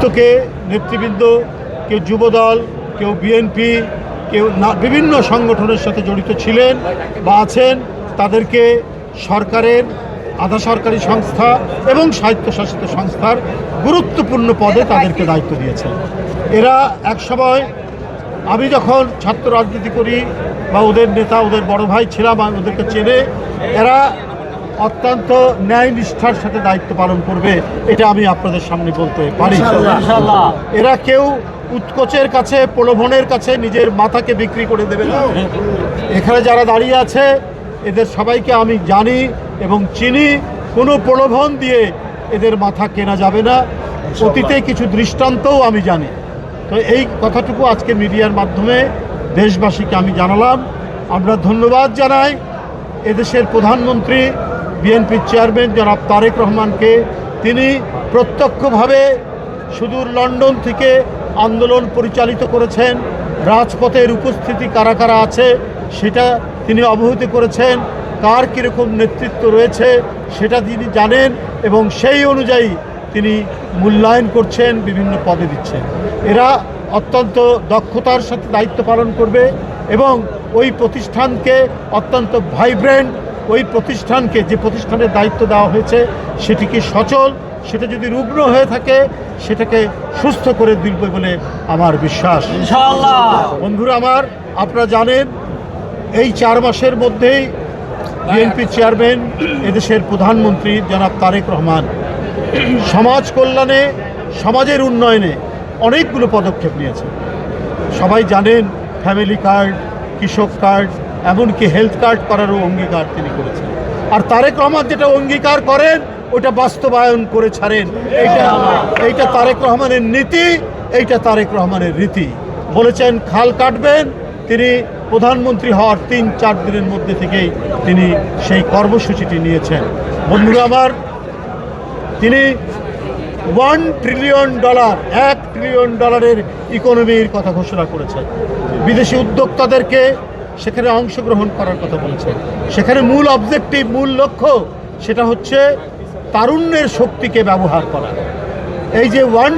প্রত্যেকে নেতৃবৃন্দ, কেউ যুবদল, কেউ বিএনপি, কেউ বিভিন্ন সংগঠনের সাথে জড়িত ছিলেন বা আছেন, তাদেরকে সরকারের আধা সরকারি সংস্থা এবং স্বায়ত্তশাসিত সংস্থার গুরুত্বপূর্ণ পদে তাদেরকে দায়িত্ব দিয়েছে। এরা একসময় আমি যখন ছাত্র রাজনীতি করি বা ওদের নেতা, ওদের বড় ভাই ছিলাম, আমি ওদেরকে চেনে, এরা অত্যন্ত ন্যায় নিষ্ঠার সাথে দায়িত্ব পালন করবে, এটা আমি আপনাদের সামনে বলতে পারি। এরা কেউ উৎকোচের কাছে, প্রলোভনের কাছে নিজের মাথাকে বিক্রি করে দেবে না। এখানে যারা দাঁড়িয়ে আছে এদের সবাইকে আমি জানি এবং চিনি। কোনো প্রলোভন দিয়ে এদের মাথা কেনা যাবে না। অতীতে কিছু দৃষ্টান্তও আমি জানি। তো এই কথাটুকু আজকে মিডিয়ার মাধ্যমে দেশবাসীকে আমি জানালাম। আমরা ধন্যবাদ জানাই এদেশের প্রধানমন্ত্রী, বিএনপির চেয়ারম্যান জনাব তারেক রহমানকে। তিনি প্রত্যক্ষভাবে সুদূর লন্ডন থেকে আন্দোলন পরিচালিত করেছেন। রাজপথের উপস্থিতি কারা কারা আছে সেটা তিনি অবহিত করেছেন। কার কীরকম নেতৃত্ব রয়েছে সেটা তিনি জানেন এবং সেই অনুযায়ী তিনি মূল্যায়ন করছেন, বিভিন্ন পদে দিচ্ছেন। এরা অত্যন্ত দক্ষতার সাথে দায়িত্ব পালন করবে এবং ওই প্রতিষ্ঠানকে অত্যন্ত ভাইব্রেন্ট, ওই প্রতিষ্ঠানকে, যে প্রতিষ্ঠানের দায়িত্ব দেওয়া হয়েছে সেটিকে সচল, সেটা যদি রুগ্ন হয়ে থাকে সেটাকে সুস্থ করে দিবে বলে আমার বিশ্বাস। ইনশাআল্লাহ। বন্ধুরা আমার, আপনারা জানেন এই 4 মাসের মধ্যেই বিএনপি চেয়ারম্যান, এদেশের প্রধানমন্ত্রী জনাব তারেক রহমান সমাজ কল্যাণে, সমাজের উন্নয়নে অনেকগুলো পদক্ষেপ নিয়েছে। সবাই জানেন ফ্যামিলি কার্ড, কৃষক কার্ড, এমনকি হেলথ কার্ড করারও অঙ্গীকার তিনি করেছেন। আর তারেক রহমান যেটা অঙ্গীকার করেন ওটা বাস্তবায়ন করে ছাড়েন। এইটা তারেক রহমানের নীতি, এইটা তারেক রহমানের রীতি। বলেছেন খাল কাটবেন, তিনি প্রধানমন্ত্রী হওয়ার 3-4 দিনের মধ্যে থেকেই তিনি সেই কর্মসূচিটি নিয়েছেন। বন্ধুরা আমার, তিনি $1 ট্রিলিয়ন, $1 ট্রিলিয়ন ইকোনমির কথা ঘোষণা করেছেন। বিদেশি উদ্যোক্তাদেরকে সেখানে অংশগ্রহণ করার কথা বলেছেন। সেখানে মূল অবজেক্টিভ, মূল লক্ষ্য সেটা হচ্ছে তারুণ্যের শক্তিকে ব্যবহার করা। এই যে $1